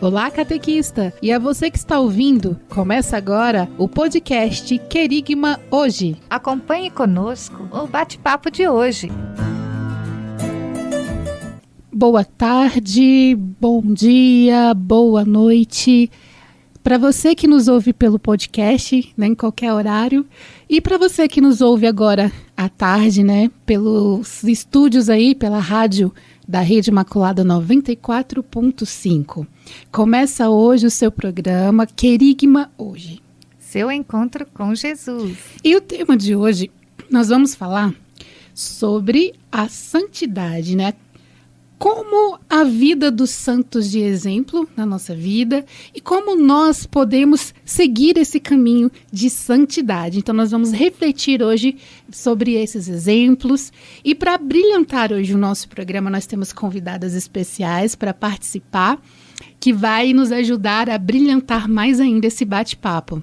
Olá, catequista! E a você que está ouvindo, começa agora o podcast Querigma Hoje. Acompanhe conosco o bate-papo de hoje. Boa tarde, bom dia, boa noite. Para você que nos ouve pelo podcast, né, em qualquer horário, e para você que nos ouve agora à tarde, né, pelos estúdios aí, pela rádio da Rede Imaculada 94.5. Começa hoje o seu programa Querigma Hoje. Seu encontro com Jesus. E o tema de hoje, nós vamos falar sobre a santidade, né? Como a vida dos santos de exemplo na nossa vida e como nós podemos seguir esse caminho de santidade. Então nós vamos refletir hoje sobre esses exemplos e para brilhantar hoje o nosso programa nós temos convidadas especiais para participar que vai nos ajudar a brilhantar mais ainda esse bate-papo.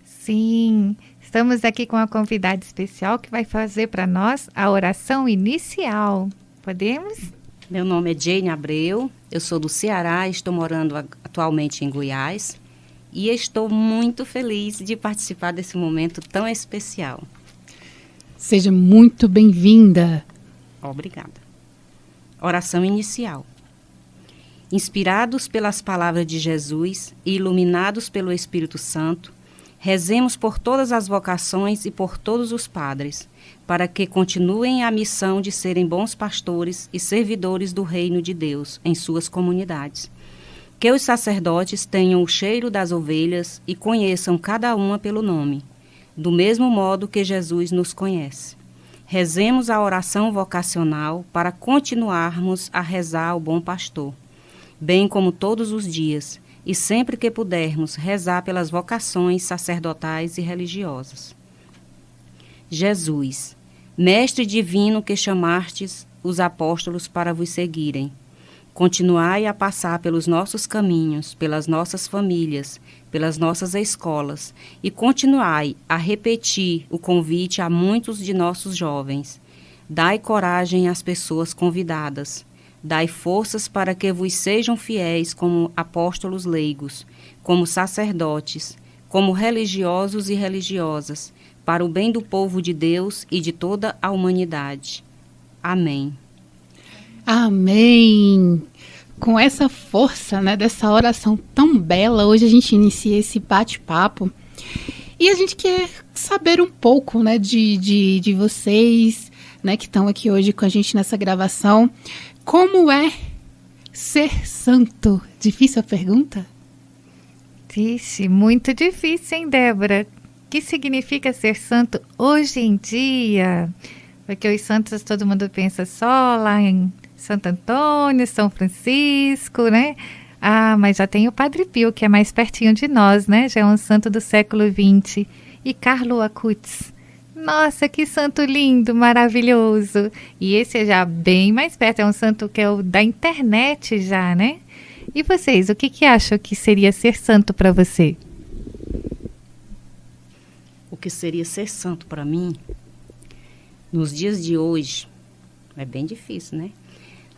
Sim, estamos aqui com uma convidada especial que vai fazer para nós a oração inicial. Podemos? Meu nome é Jane Abreu, eu sou do Ceará, estou morando atualmente em Goiás e estou muito feliz de participar desse momento tão especial. Seja muito bem-vinda. Obrigada. Oração inicial. Inspirados pelas palavras de Jesus e iluminados pelo Espírito Santo, rezemos por todas as vocações e por todos os padres, para que continuem a missão de serem bons pastores e servidores do reino de Deus em suas comunidades. Que os sacerdotes tenham o cheiro das ovelhas e conheçam cada uma pelo nome, do mesmo modo que Jesus nos conhece. Rezemos a oração vocacional para continuarmos a rezar ao bom pastor, bem como todos os dias, e sempre que pudermos rezar pelas vocações sacerdotais e religiosas. Jesus, Mestre divino que chamastes os apóstolos para vos seguirem, continuai a passar pelos nossos caminhos, pelas nossas famílias, pelas nossas escolas, e continuai a repetir o convite a muitos de nossos jovens. Dai coragem às pessoas convidadas. Dai forças para que vos sejam fiéis como apóstolos leigos, como sacerdotes, como religiosos e religiosas, para o bem do povo de Deus e de toda a humanidade. Amém. Amém. Com essa força, né, dessa oração tão bela, hoje a gente inicia esse bate-papo e a gente quer saber um pouco, né, de vocês, né, que estão aqui hoje com a gente nessa gravação. Como é ser santo? Difícil a pergunta? Vixe, muito difícil, hein, Débora? O que significa ser santo hoje em dia? Porque os santos todo mundo pensa só lá em Santo Antônio, São Francisco, né? Ah, mas já tem o Padre Pio, que é mais pertinho de nós, né? Já é um santo do século XX. E Carlo Acutis. Nossa, que santo lindo, maravilhoso. E esse é já bem mais perto, é um santo que é o da internet já, né? E vocês, o que acham que seria ser santo para você? O que seria ser santo para mim, nos dias de hoje, é bem difícil, né?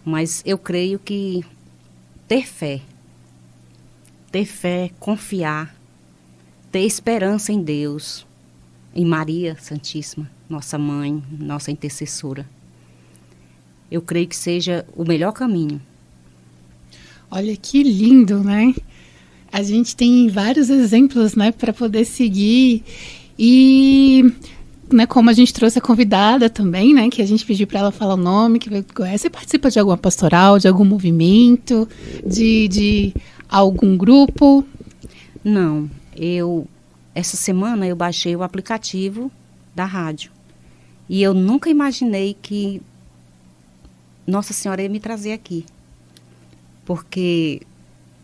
Mas eu creio que ter fé, confiar, ter esperança em Deus, em Maria Santíssima, nossa mãe, nossa intercessora. Eu creio que seja o melhor caminho. Olha que lindo, né? A gente tem vários exemplos, né, para poder seguir e, né, como a gente trouxe a convidada também, né, que a gente pediu para ela falar o nome, que você participa de alguma pastoral, de algum movimento, de algum grupo? Não, essa semana eu baixei o aplicativo da rádio e eu nunca imaginei que Nossa Senhora ia me trazer aqui. Porque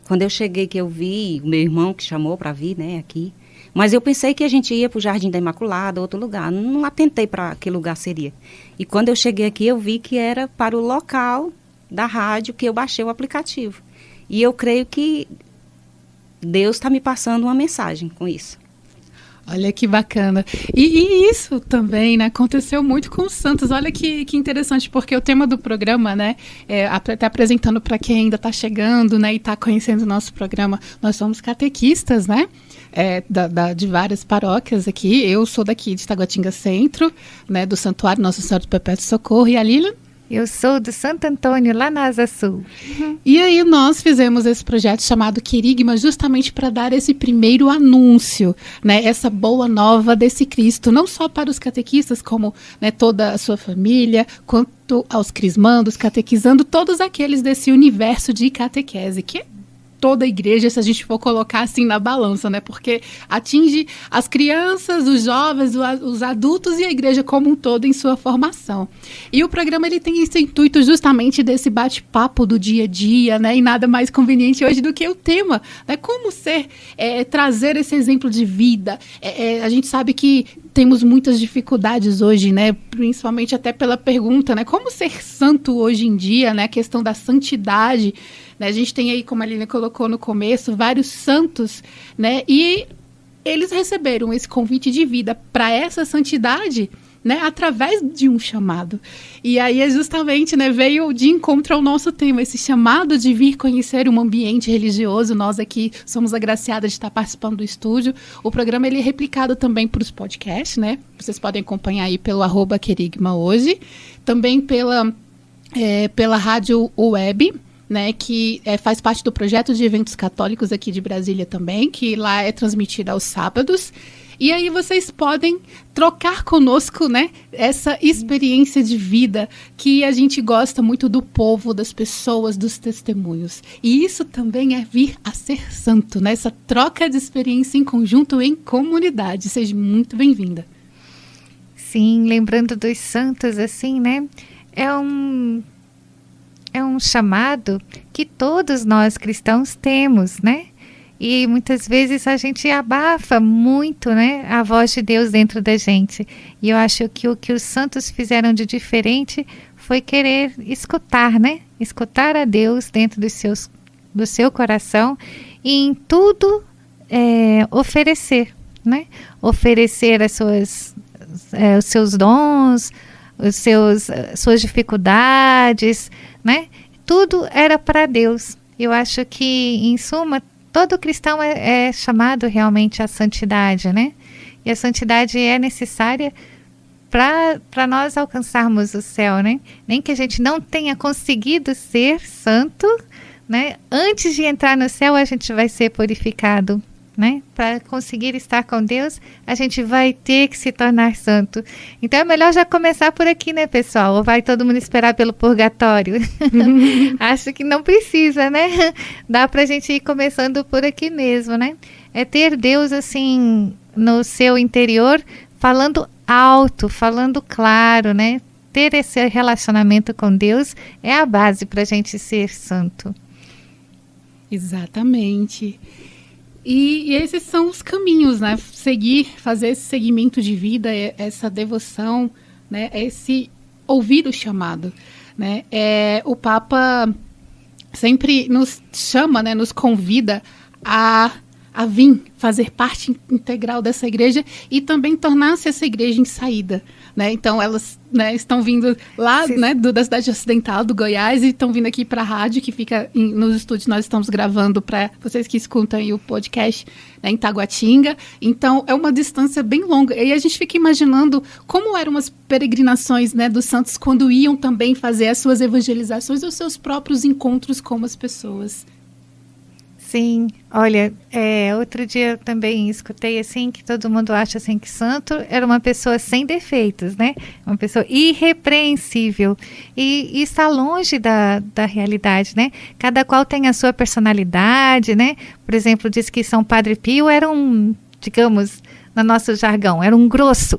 quando eu cheguei que eu vi, o meu irmão que chamou para vir, né, aqui, mas eu pensei que a gente ia para o Jardim da Imaculada, outro lugar, não atentei para que lugar seria. E quando eu cheguei aqui eu vi que era para o local da rádio que eu baixei o aplicativo. E eu creio que Deus está me passando uma mensagem com isso. Olha que bacana. E isso também, né, aconteceu muito com os santos. Olha que interessante, porque o tema do programa, né, até apresentando para quem ainda está chegando, né, e está conhecendo o nosso programa, nós somos catequistas, né, de várias paróquias aqui. Eu sou daqui de Taguatinga Centro, né, do Santuário Nossa Senhora do Perpétuo Socorro. E a Lilian? Eu sou do Santo Antônio, lá na Asa Sul. E aí nós fizemos esse projeto chamado Querigma justamente para dar esse primeiro anúncio, né, essa boa nova desse Cristo, não só para os catequistas, como, né, toda a sua família, quanto aos crismandos, catequizando todos aqueles desse universo de catequese, que é toda a igreja, se a gente for colocar assim na balança, né? Porque atinge as crianças, os jovens, os adultos e a igreja como um todo em sua formação. E o programa ele tem esse intuito justamente desse bate-papo do dia a dia, né? E nada mais conveniente hoje do que o tema, né? Como trazer esse exemplo de vida. A gente sabe que temos muitas dificuldades hoje, né? Principalmente até pela pergunta, né? Como ser santo hoje em dia, né? A questão da santidade. A gente tem aí, como a Lilian colocou no começo, vários santos, né? E eles receberam esse convite de vida para essa santidade, né? Através de um chamado. E aí justamente, né, veio de encontro ao nosso tema, esse chamado de vir conhecer um ambiente religioso. Nós aqui somos agraciadas de estar participando do estúdio. O programa ele é replicado também para os podcasts, né? Vocês podem acompanhar aí pelo @Querigma hoje. Também pela rádio web, né, que faz parte do projeto de eventos católicos aqui de Brasília também, que lá é transmitido aos sábados. E aí vocês podem trocar conosco, né, essa experiência de vida que a gente gosta muito do povo, das pessoas, dos testemunhos. E isso também é vir a ser santo, né, essa troca de experiência em conjunto, em comunidade. Seja muito bem-vinda. Sim, lembrando dos santos, assim, né, é um chamado que todos nós cristãos temos, né? E muitas vezes a gente abafa muito, né, a voz de Deus dentro da gente. E eu acho que o que os santos fizeram de diferente foi querer escutar, né? Escutar a Deus dentro do seu coração e em tudo oferecer, né? Oferecer os seus dons, suas dificuldades, né? Tudo era para Deus. Eu acho que, em suma, todo cristão é chamado realmente à santidade, né? E a santidade é necessária para nós alcançarmos o céu, né? Nem que a gente não tenha conseguido ser santo, né? Antes de entrar no céu, a gente vai ser purificado, né? Para conseguir estar com Deus, a gente vai ter que se tornar santo. Então é melhor já começar por aqui, né, pessoal? Ou vai todo mundo esperar pelo purgatório? Acho que não precisa, né? Dá pra gente ir começando por aqui mesmo, né? É ter Deus assim no seu interior, falando alto, falando claro, né? Ter esse relacionamento com Deus é a base pra gente ser santo. Exatamente. E esses são os caminhos, né? Fazer esse segmento de vida, essa devoção, né? Esse ouvir o chamado, né? O Papa sempre nos chama, né? Nos convida a vir fazer parte integral dessa igreja e também tornar-se essa igreja em saída, né? Então elas, né, estão vindo lá, né, da cidade ocidental do Goiás e estão vindo aqui para a rádio que fica nos estúdios. Nós estamos gravando para vocês que escutam aí o podcast, né, em Taguatinga. Então é uma distância bem longa e a gente fica imaginando como eram as peregrinações, né, dos santos quando iam também fazer as suas evangelizações, os seus próprios encontros com as pessoas. Sim, olha, outro dia eu também escutei assim que todo mundo acha assim que santo era uma pessoa sem defeitos, né? Uma pessoa irrepreensível e está longe da realidade, né? Cada qual tem a sua personalidade, né? Por exemplo, diz que São Padre Pio era digamos, no nosso jargão, era um grosso.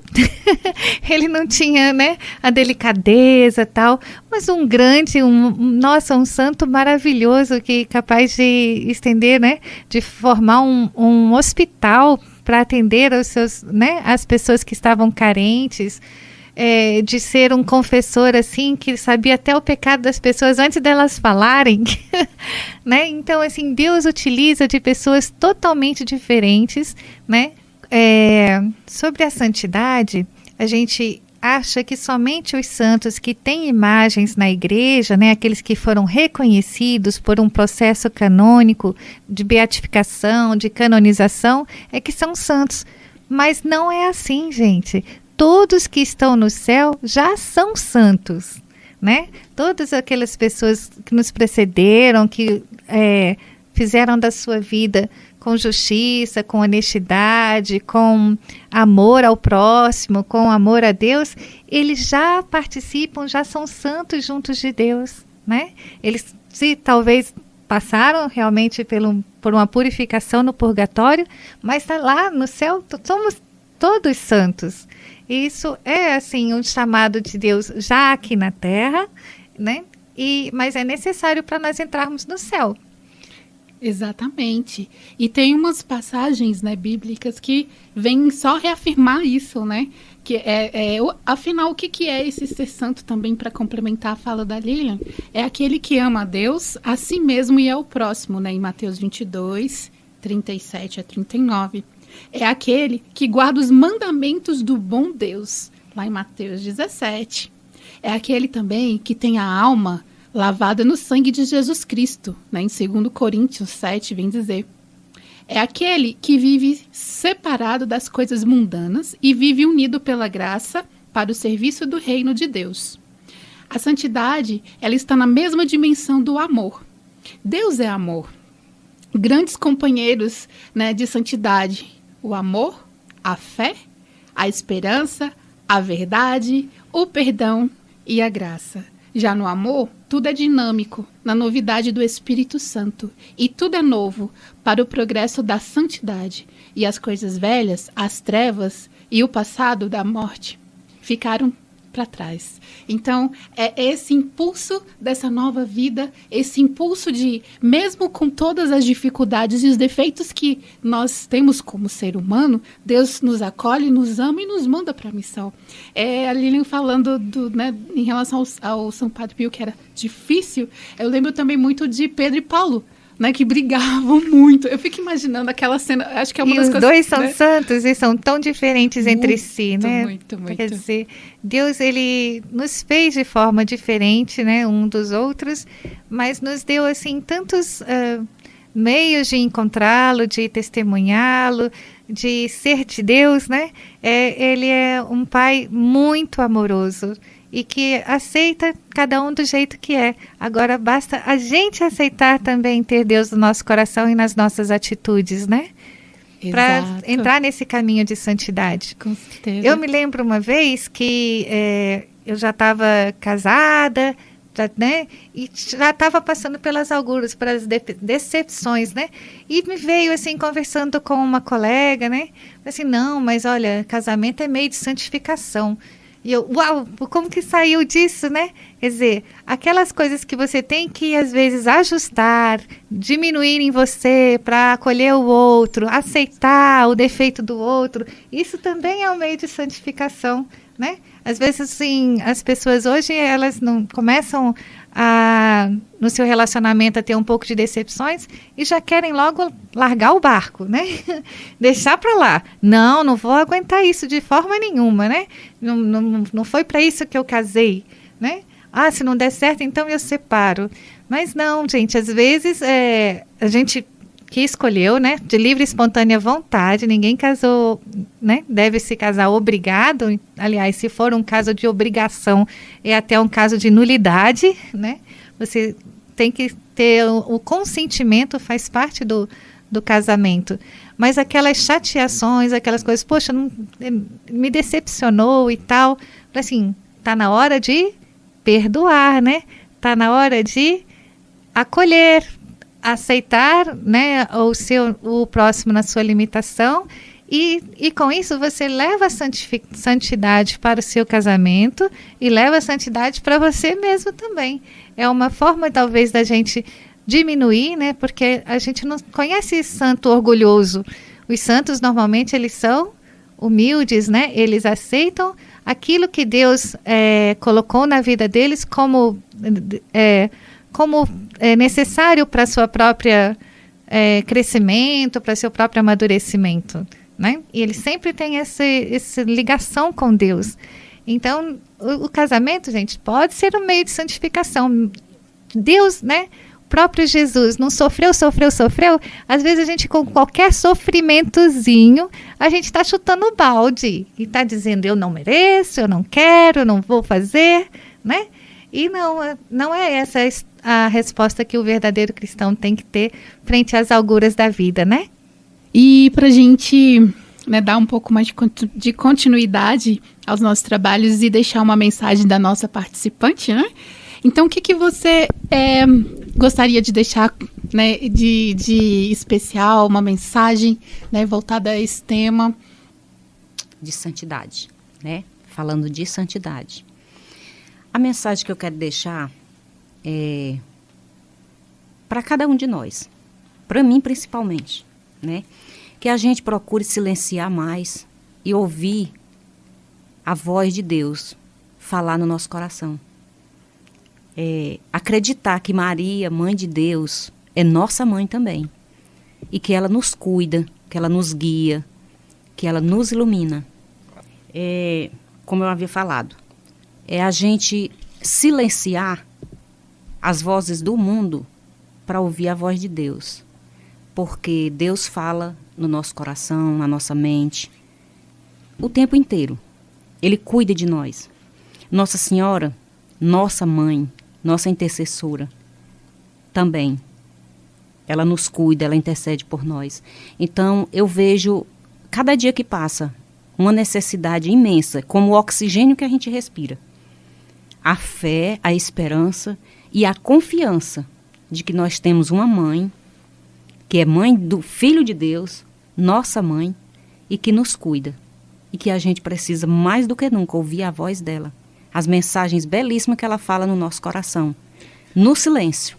Ele não tinha, né, a delicadeza e tal, mas um santo maravilhoso que capaz de estender, né, de formar um hospital para atender os seus, né, as pessoas que estavam carentes, de ser um confessor assim, que sabia até o pecado das pessoas antes delas falarem, né? Então, assim, Deus utiliza de pessoas totalmente diferentes, né? sobre a santidade, a gente acha que somente os santos que têm imagens na igreja, né, aqueles que foram reconhecidos por um processo canônico de beatificação, de canonização, é que são santos. Mas não é assim, gente. Todos que estão no céu já são santos, né? Todas aquelas pessoas que nos precederam, que fizeram da sua vida com justiça, com honestidade, com amor ao próximo, com amor a Deus, eles já participam, já são santos juntos de Deus, né? Eles, se talvez passaram realmente por uma purificação no purgatório, mas tá lá no céu, somos todos santos. Isso é assim um chamado de Deus já aqui na terra, né? Mas é necessário para nós entrarmos no céu. Exatamente. E tem umas passagens, né, bíblicas que vêm só reafirmar isso, né? Que afinal, o que é esse ser santo também, para complementar a fala da Lilian? É aquele que ama a Deus, a si mesmo e ao próximo, né? Em Mateus 22, 37 a 39. É aquele que guarda os mandamentos do bom Deus, lá em Mateus 17. É aquele também que tem a alma lavada no sangue de Jesus Cristo, né? Em 2 Coríntios 7, vem dizer. É aquele que vive separado das coisas mundanas e vive unido pela graça para o serviço do reino de Deus. A santidade, ela está na mesma dimensão do amor. Deus é amor. Grandes companheiros, né, de santidade: o amor, a fé, a esperança, a verdade, o perdão e a graça. Já no amor, tudo é dinâmico, na novidade do Espírito Santo. E tudo é novo, para o progresso da santidade. E as coisas velhas, as trevas e o passado da morte ficaram para trás. Então, é esse impulso dessa nova vida, esse impulso de, mesmo com todas as dificuldades e os defeitos que nós temos como ser humano, Deus nos acolhe, nos ama e nos manda para a missão. A Lilian falando né, em relação ao São Padre Pio, que era difícil, eu lembro também muito de Pedro e Paulo, né, que brigavam muito. Eu fico imaginando aquela cena, acho que é uma das coisas... E os dois são, né, santos e são tão diferentes entre si, né? Muito. Quer dizer, Deus, ele nos fez de forma diferente, né, um dos outros, mas nos deu, assim, tantos meios de encontrá-lo, de testemunhá-lo, de ser de Deus, né? Ele é um pai muito amoroso e que aceita cada um do jeito que é. Agora basta a gente aceitar também ter Deus no nosso coração e nas nossas atitudes, né? Para entrar nesse caminho de santidade. Com certeza. Eu me lembro uma vez que eu já estava casada, né? E já estava passando pelas auguras, pelas decepções, né? E me veio assim, conversando com uma colega, né? Assim, não, mas olha, casamento é meio de santificação. E eu, uau, como que saiu disso, né? Quer dizer, aquelas coisas que você tem que, às vezes, ajustar, diminuir em você para acolher o outro, aceitar o defeito do outro, isso também é um meio de santificação, né? Às vezes, assim, as pessoas hoje, elas não começam no seu relacionamento a ter um pouco de decepções e já querem logo largar o barco, né? Deixar para lá. Não vou aguentar isso de forma nenhuma, né? Não foi para isso que eu casei, né? Se não der certo, então eu separo. Mas não, gente, às vezes a gente que escolheu, né, de livre e espontânea vontade, ninguém casou, né, deve se casar obrigado. Aliás, se for um caso de obrigação, é até um caso de nulidade, né? Você tem que ter o consentimento, faz parte do casamento. Mas aquelas chateações, aquelas coisas, poxa, me decepcionou e tal, assim, tá na hora de perdoar, né? Tá na hora de acolher, aceitar, né, o próximo na sua limitação e com isso você leva a santidade para o seu casamento e leva a santidade para você mesmo também. É uma forma talvez da gente diminuir, né, porque a gente não conhece santo orgulhoso. Os santos normalmente eles são humildes, né, eles aceitam aquilo que Deus colocou na vida deles como necessário para sua própria crescimento, para seu próprio amadurecimento. né? E ele sempre tem essa ligação com Deus. Então, o casamento, gente, pode ser um meio de santificação. Deus, né? O próprio Jesus não sofreu. Às vezes a gente, com qualquer sofrimentozinho, a gente está chutando o balde. E está dizendo, eu não mereço, eu não quero, eu não vou fazer, né? E não é essa a resposta que o verdadeiro cristão tem que ter frente às alturas da vida, né? E para a gente, né, dar um pouco mais de continuidade aos nossos trabalhos e deixar uma mensagem da nossa participante, né? Então, o que você gostaria de deixar, né, de especial, uma mensagem, né, voltada a esse tema? De santidade, né? Falando de santidade. A mensagem que eu quero deixar é para cada um de nós, para mim principalmente, né? Que a gente procure silenciar mais e ouvir a voz de Deus falar no nosso coração. Acreditar que Maria, mãe de Deus, é nossa mãe também. E que ela nos cuida, que ela nos guia, que ela nos ilumina. Como eu havia falado, a gente silenciar as vozes do mundo para ouvir a voz de Deus. Porque Deus fala no nosso coração, na nossa mente, o tempo inteiro. Ele cuida de nós. Nossa Senhora, nossa mãe, nossa intercessora, também. Ela nos cuida, ela intercede por nós. Então, eu vejo, cada dia que passa, uma necessidade imensa, como o oxigênio que a gente respira. A fé, a esperança e a confiança de que nós temos uma mãe, que é mãe do Filho de Deus, nossa mãe, e que nos cuida. E que a gente precisa, mais do que nunca, ouvir a voz dela. As mensagens belíssimas que ela fala no nosso coração. No silêncio.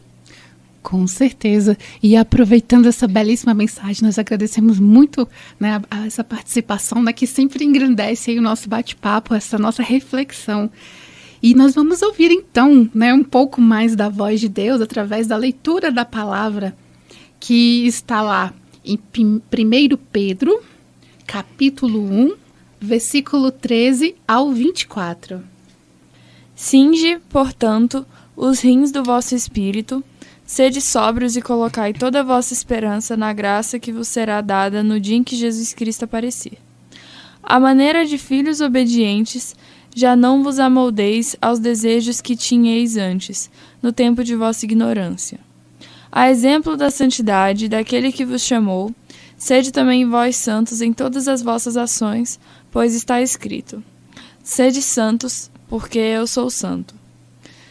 Com certeza. E aproveitando essa belíssima mensagem, nós agradecemos muito, né, a essa participação, né, que sempre engrandece aí o nosso bate-papo, essa nossa reflexão. E nós vamos ouvir então, né, um pouco mais da voz de Deus através da leitura da palavra que está lá em 1 Pedro, capítulo 1, versículo 13 ao 24. Cinge, portanto, os rins do vosso espírito, sede sóbrios e colocai toda a vossa esperança na graça que vos será dada no dia em que Jesus Cristo aparecer. À maneira de filhos obedientes, já não vos amoldeis aos desejos que tinhais antes, no tempo de vossa ignorância. A exemplo da santidade daquele que vos chamou, sede também vós santos em todas as vossas ações, pois está escrito: sede santos, porque eu sou santo.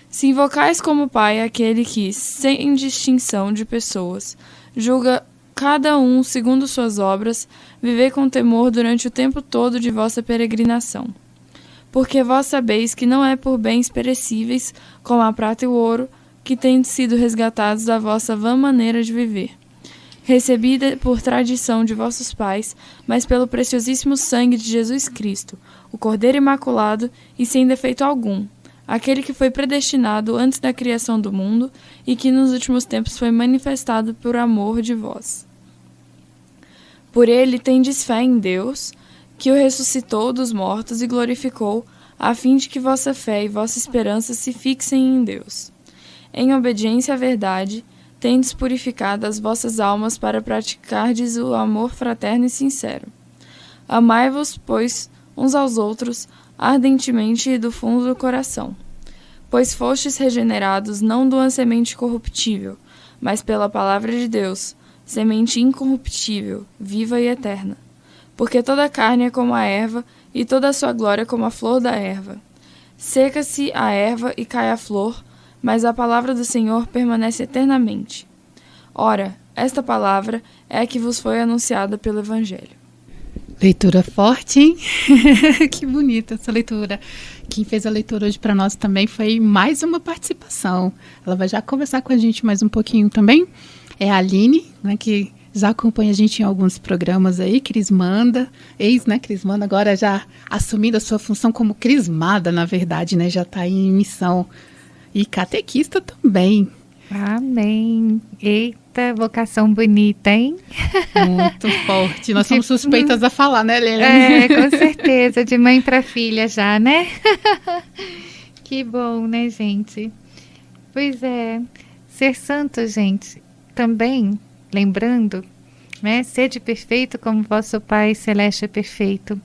Se invocais como Pai aquele que, sem distinção de pessoas, julga cada um segundo suas obras, vivei com temor durante o tempo todo de vossa peregrinação. Porque vós sabeis que não é por bens perecíveis, como a prata e o ouro, que tendes sido resgatados da vossa vã maneira de viver, recebida por tradição de vossos pais, mas pelo preciosíssimo sangue de Jesus Cristo, o Cordeiro Imaculado e sem defeito algum, aquele que foi predestinado antes da criação do mundo e que nos últimos tempos foi manifestado por amor de vós. Por ele tendes fé em Deus, que o ressuscitou dos mortos e glorificou, a fim de que vossa fé e vossa esperança se fixem em Deus. Em obediência à verdade, tendes purificado as vossas almas para praticardes o amor fraterno e sincero. Amai-vos, pois, uns aos outros, ardentemente do fundo do coração, pois fostes regenerados não de uma semente corruptível, mas pela palavra de Deus, semente incorruptível, viva e eterna. Porque toda a carne é como a erva, e toda a sua glória como a flor da erva. Seca-se a erva e cai a flor, mas a palavra do Senhor permanece eternamente. Ora, esta palavra é a que vos foi anunciada pelo Evangelho. Leitura forte, hein? Que bonita essa leitura. Quem fez a leitura hoje para nós também foi mais uma participação. Ela vai já conversar com a gente mais um pouquinho também. É a Aline, né, que já acompanha a gente em alguns programas aí, crismanda, crismanda, agora já assumindo a sua função como crismada, na verdade, né, já está em missão. E catequista também. Amém. Eita, vocação bonita, hein? Muito forte. Nós somos suspeitas a falar, né, Lélia? É, com certeza, de mãe para filha já, né? Que bom, né, gente? Pois é, ser santo, gente, também, lembrando, né, sede perfeito como vosso Pai Celeste é perfeito.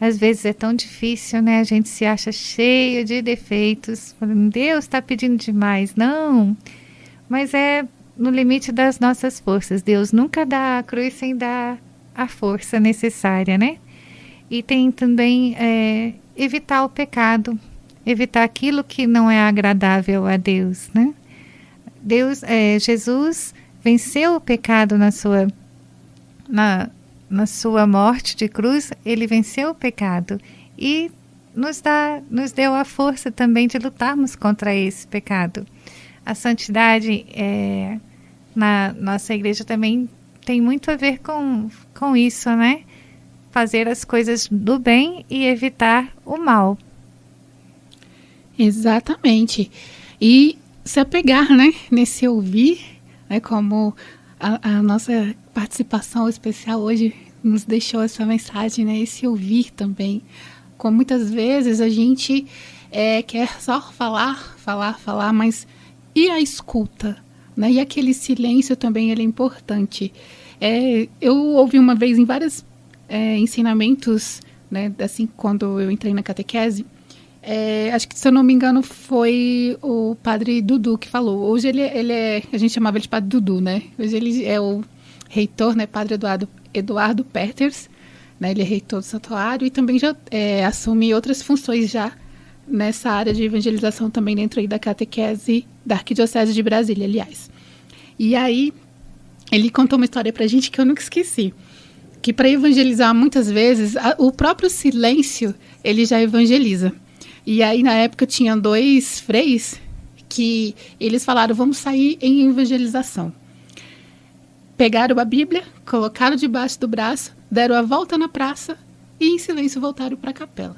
Às vezes é tão difícil, né? A gente se acha cheio de defeitos, falando, Deus está pedindo demais. Não, mas é no limite das nossas forças. Deus nunca dá a cruz sem dar a força necessária, né? E tem também evitar o pecado, evitar aquilo que não é agradável a Deus, né? Jesus venceu o pecado na sua morte de cruz, ele venceu o pecado e nos deu a força também de lutarmos contra esse pecado. A santidade na nossa igreja também tem muito a ver com isso, né? Fazer as coisas do bem e evitar o mal. Exatamente. E se apegar, né, nesse ouvir, né, como a nossa participação especial hoje nos deixou essa mensagem, né, esse ouvir também. Como muitas vezes a gente quer só falar, mas e a escuta? Né? E aquele silêncio também ele é importante. Eu ouvi uma vez em vários ensinamentos, né, assim, quando eu entrei na catequese, acho que, se eu não me engano, foi o padre Dudu que falou. Hoje a gente chamava ele de padre Dudu, né? Hoje ele é o reitor, né, padre Eduardo Peters, né? Ele é reitor do santuário e também já assume outras funções já nessa área de evangelização também dentro aí da catequese da Arquidiocese de Brasília, aliás. E aí, ele contou uma história pra gente que eu nunca esqueci. Que para evangelizar, muitas vezes, o próprio silêncio, ele já evangeliza. E aí, na época, tinha 2 freis que eles falaram, vamos sair em evangelização. Pegaram a Bíblia, colocaram debaixo do braço, deram a volta na praça e em silêncio voltaram para a capela.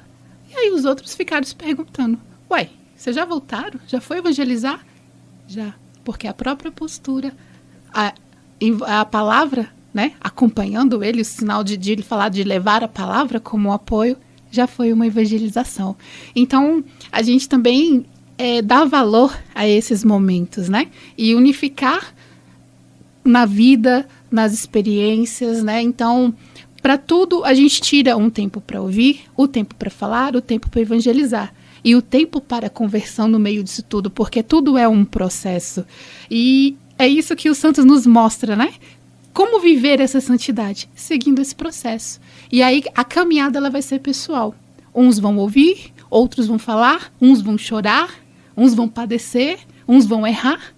E aí os outros ficaram se perguntando, ué, vocês já voltaram? Já foi evangelizar? Já, porque a própria postura, a palavra, né, acompanhando ele, o sinal de ele falar, de levar a palavra como apoio, já foi uma evangelização. Então, a gente também dá valor a esses momentos, né? E unificar na vida, nas experiências, né? Então, para tudo, a gente tira um tempo para ouvir, o tempo para falar, o tempo para evangelizar. E o tempo para a conversão no meio disso tudo, porque tudo é um processo. E é isso que os santos nos mostram, né? Como viver essa santidade? Seguindo esse processo. E aí a caminhada ela vai ser pessoal. Uns vão ouvir, outros vão falar, uns vão chorar, uns vão padecer, uns vão errar.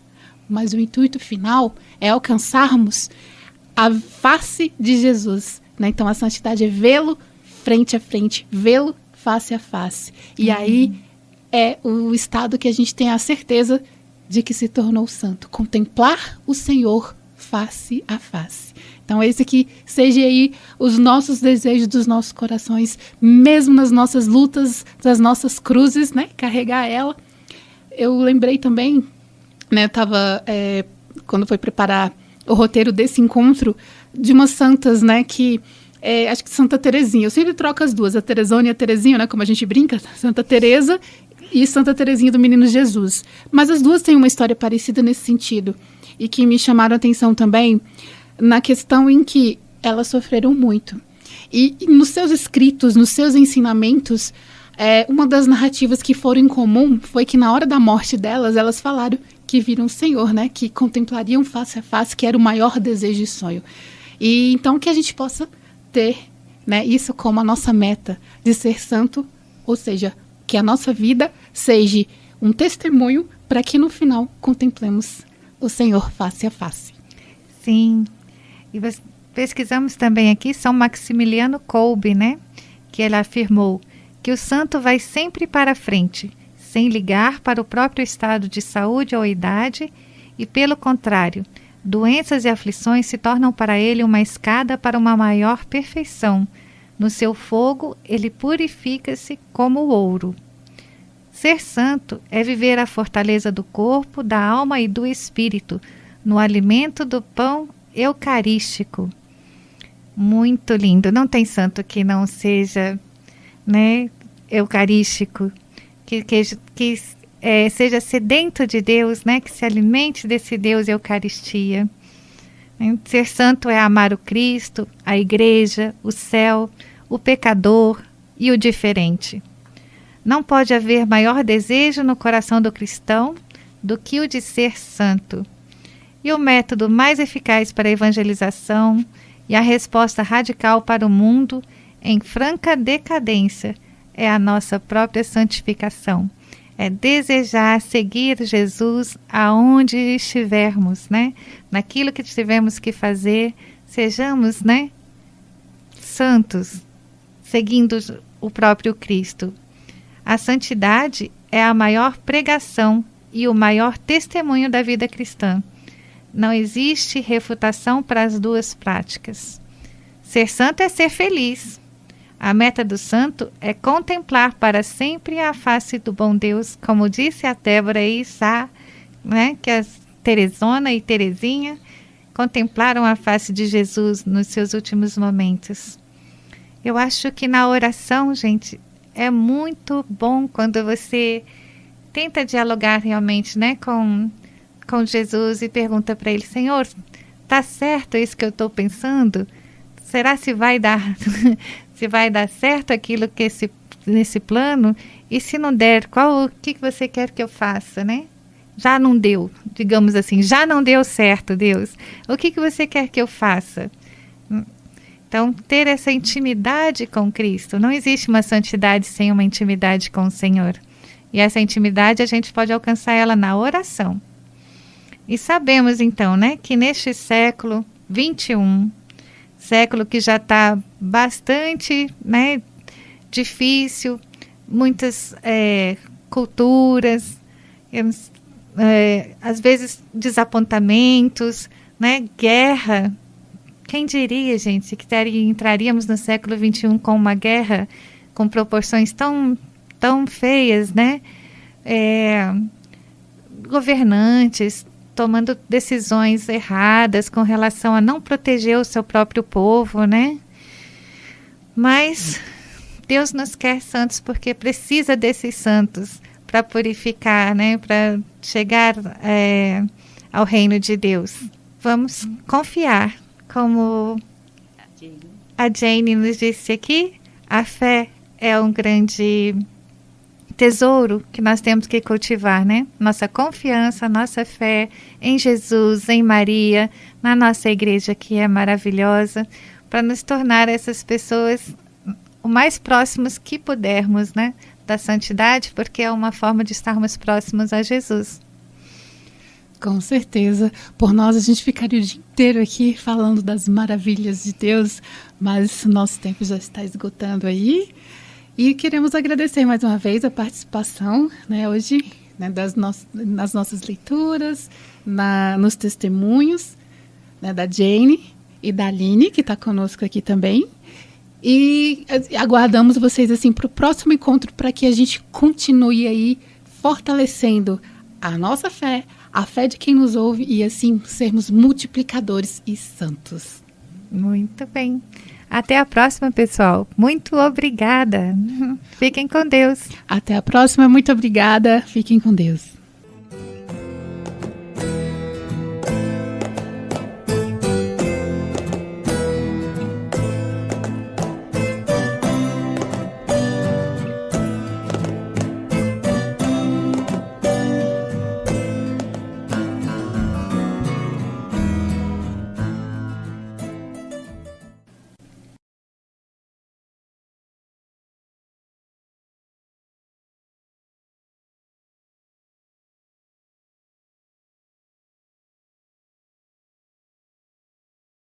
Mas o intuito final é alcançarmos a face de Jesus. Né? Então a santidade é vê-lo frente a frente, vê-lo face a face. E aí é o estado que a gente tem a certeza de que se tornou santo. Contemplar o Senhor face a face. Então, esse que seja aí os nossos desejos dos nossos corações, mesmo nas nossas lutas, das nossas cruzes, né? Carregar ela. Eu lembrei também, né? Eu estava, quando foi preparar o roteiro desse encontro, de umas santas, né? Que, acho que Santa Terezinha. Eu sempre troco as duas, a Teresona e a Terezinha, né? Como a gente brinca, Santa Teresa e Santa Terezinha do Menino Jesus. Mas as duas têm uma história parecida nesse sentido. E que me chamaram a atenção também na questão em que elas sofreram muito. E nos seus escritos, nos seus ensinamentos, uma das narrativas que foram em comum foi que na hora da morte delas, elas falaram que viram o Senhor, né? Que contemplariam face a face, que era o maior desejo e sonho. E então que a gente possa ter, né, isso como a nossa meta de ser santo, ou seja, que a nossa vida seja um testemunho para que no final contemplemos o Senhor face a face. Sim. E pesquisamos também aqui São Maximiliano Kolbe, né? Que ele afirmou que o santo vai sempre para frente, sem ligar para o próprio estado de saúde ou idade, e pelo contrário, doenças e aflições se tornam para ele uma escada para uma maior perfeição. No seu fogo, ele purifica-se como o ouro. Ser santo é viver a fortaleza do corpo, da alma e do espírito, no alimento do pão eucarístico. Muito lindo. Não tem santo que não seja, né, eucarístico, que seja sedento de Deus, né, que se alimente desse Deus Eucaristia. Ser santo é amar o Cristo, a igreja, o céu, o pecador e o diferente. Não pode haver maior desejo no coração do cristão do que o de ser santo. E o método mais eficaz para a evangelização e a resposta radical para o mundo em franca decadência é a nossa própria santificação. É desejar seguir Jesus aonde estivermos, né? Naquilo que tivermos que fazer, sejamos, né, santos, seguindo o próprio Cristo. A santidade é a maior pregação e o maior testemunho da vida cristã. Não existe refutação para as duas práticas. Ser santo é ser feliz. A meta do santo é contemplar para sempre a face do bom Deus, como disse a Débora e Sá, né, que a Teresona e Terezinha contemplaram a face de Jesus nos seus últimos momentos. Eu acho que na oração, gente, é muito bom quando você tenta dialogar realmente, né, com Jesus e pergunta para ele: Senhor, tá certo isso que eu estou pensando? Será se vai dar se vai dar certo aquilo que nesse plano? E se não der, o que você quer que eu faça, né? Já não deu, digamos assim, já não deu certo, Deus. O que você quer que eu faça? Então, ter essa intimidade com Cristo. Não existe uma santidade sem uma intimidade com o Senhor. E essa intimidade a gente pode alcançar ela na oração. E sabemos então, né, que neste século 21, século que já está bastante, né, difícil, muitas culturas, às vezes desapontamentos, né, guerra. Quem diria, gente, que entraríamos no século XXI com uma guerra com proporções tão feias, né? Governantes tomando decisões erradas com relação a não proteger o seu próprio povo, né? Mas Deus nos quer santos porque precisa desses santos para purificar, né? Para chegar ao reino de Deus. Vamos confiar. Como a Jane nos disse aqui, a fé é um grande tesouro que nós temos que cultivar, né? Nossa confiança, nossa fé em Jesus, em Maria, na nossa igreja que é maravilhosa, para nos tornar essas pessoas o mais próximos que pudermos, né? Da santidade, porque é uma forma de estarmos próximos a Jesus. Com certeza. Por nós, a gente ficaria o dia inteiro aqui falando das maravilhas de Deus, mas nosso tempo já está esgotando aí. E queremos agradecer mais uma vez a participação, né, hoje, né, nas nossas leituras, nos testemunhos, né, da Jane e da Aline, que está conosco aqui também. E aguardamos vocês assim, para o próximo encontro, para que a gente continue aí fortalecendo a nossa fé, a fé de quem nos ouve e assim sermos multiplicadores e santos. Muito bem. Até a próxima, pessoal. Muito obrigada. Fiquem com Deus. Até a próxima. Muito obrigada. Fiquem com Deus.